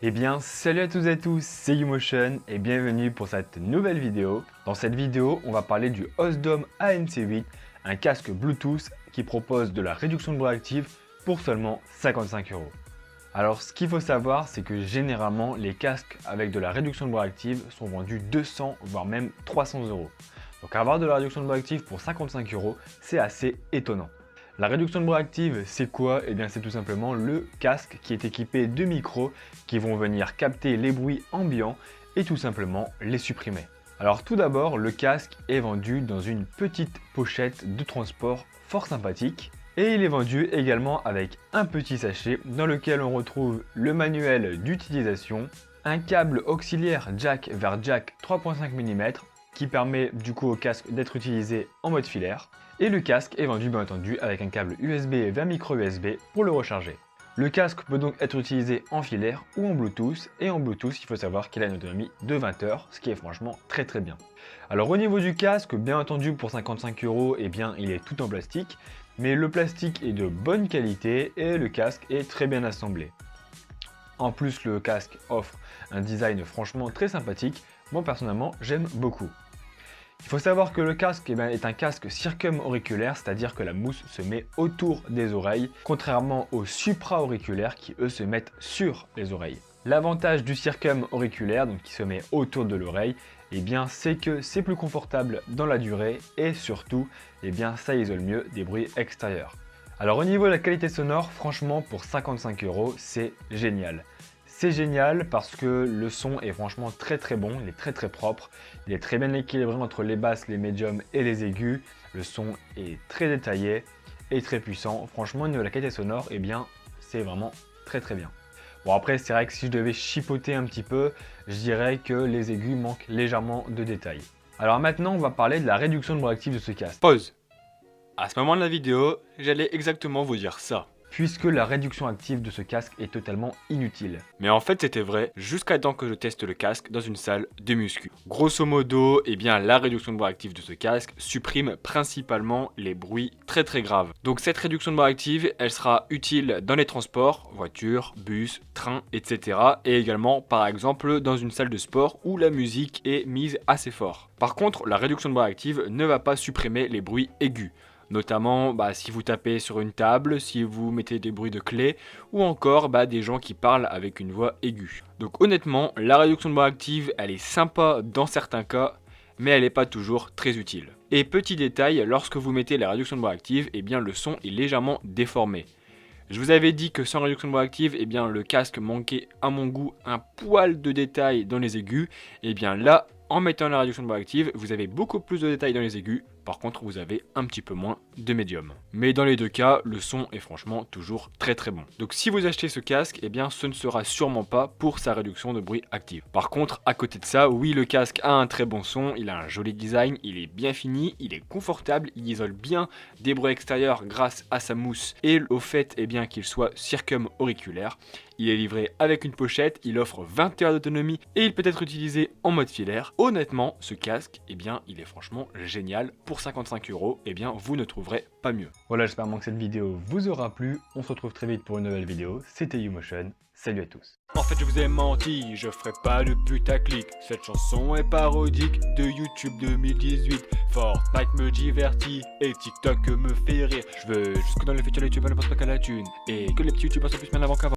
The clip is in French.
Eh bien, salut à tous et à tous, c'est YouMotion et bienvenue pour cette nouvelle vidéo. Dans cette vidéo, on va parler du Osdom ANC8, un casque Bluetooth qui propose de la réduction de bruit active pour seulement 55 €. Alors, ce qu'il faut savoir, c'est que généralement, les casques avec de la réduction de bruit active sont vendus 200 voire même 300 €. Donc avoir de la réduction de bruit active pour 55 €, c'est assez étonnant. La réduction de bruit active, c'est quoi? Eh bien, c'est tout simplement le casque qui est équipé de micros qui vont venir capter les bruits ambiants et tout simplement les supprimer. Alors tout d'abord, le casque est vendu dans une petite pochette de transport fort sympathique et il est vendu également avec un petit sachet dans lequel on retrouve le manuel d'utilisation, un câble auxiliaire jack vers jack 3.5 mm qui permet du coup au casque d'être utilisé en mode filaire. Et le casque est vendu bien entendu avec un câble USB vers micro USB pour le recharger. Le casque peut donc être utilisé en filaire ou en Bluetooth, et en Bluetooth il faut savoir qu'il a une autonomie de 20 heures, ce qui est franchement très bien. Alors au niveau du casque, bien entendu pour 55 €, eh bien il est tout en plastique, mais le plastique est de bonne qualité et le casque est très bien assemblé. En plus le casque offre un design franchement très sympathique, moi personnellement j'aime beaucoup. Il faut savoir que le casque est un casque circum-auriculaire, c'est-à-dire que la mousse se met autour des oreilles, contrairement aux supra-auriculaires qui eux se mettent sur les oreilles. L'avantage du circum-auriculaire, donc qui se met autour de l'oreille, eh bien c'est que c'est plus confortable dans la durée et surtout, eh bien ça isole mieux des bruits extérieurs. Alors au niveau de la qualité sonore, franchement pour 55 €, c'est génial. C'est génial parce que le son est franchement très bon, il est très propre, il est très bien équilibré entre les basses, les médiums et les aigus. Le son est très détaillé et très puissant. Franchement, au niveau de la qualité sonore, eh bien, c'est vraiment très bien. Bon après, c'est vrai que si je devais chipoter un petit peu, je dirais que les aigus manquent légèrement de détails. Alors maintenant, on va parler de la réduction de bruit active de ce casque. Pause. À ce moment de la vidéo, j'allais exactement vous dire ça. Puisque la réduction active de ce casque est totalement inutile. Mais en fait c'était vrai jusqu'à temps que je teste le casque dans une salle de muscu. Grosso modo, eh bien la réduction de bruit active de ce casque supprime principalement les bruits très graves. Donc cette réduction de bruit active, elle sera utile dans les transports, voitures, bus, trains, etc. Et également par exemple dans une salle de sport où la musique est mise assez fort. Par contre, la réduction de bruit active ne va pas supprimer les bruits aigus. Notamment si vous tapez sur une table, si vous mettez des bruits de clés ou encore des gens qui parlent avec une voix aiguë. Donc honnêtement, la réduction de bruit active, elle est sympa dans certains cas, mais elle n'est pas toujours très utile. Et petit détail, lorsque vous mettez la réduction de bruit active, eh bien le son est légèrement déformé. Je vous avais dit que sans réduction de bruit active, eh bien le casque manquait à mon goût un poil de détails dans les aigus. Et bien là, en mettant la réduction de bruit active, vous avez beaucoup plus de détails dans les aigus. Par contre, vous avez un petit peu moins de médium. Mais dans les deux cas, le son est franchement toujours très bon. Donc si vous achetez ce casque, eh bien ce ne sera sûrement pas pour sa réduction de bruit active. Par contre, à côté de ça, oui, le casque a un très bon son, il a un joli design, il est bien fini, il est confortable, il isole bien des bruits extérieurs grâce à sa mousse et au fait qu'il soit circum-auriculaire. Il est livré avec une pochette, il offre 20 heures d'autonomie et il peut être utilisé en mode filaire. Honnêtement, ce casque, eh bien, il est franchement génial. Pour 55 €, eh bien, vous ne trouverez pas mieux. Voilà, j'espère que cette vidéo vous aura plu. On se retrouve très vite pour une nouvelle vidéo. C'était YouMotion. Salut à tous. En fait, je vous ai menti, je ferai pas de putaclic. Cette chanson est parodique de YouTube 2018. Fortnite me divertit et TikTok me fait rire. Je veux juste que dans le futur, YouTube ne pense pas qu'à la thune et que les petits YouTubeurs soient plus bien avant qu'avant.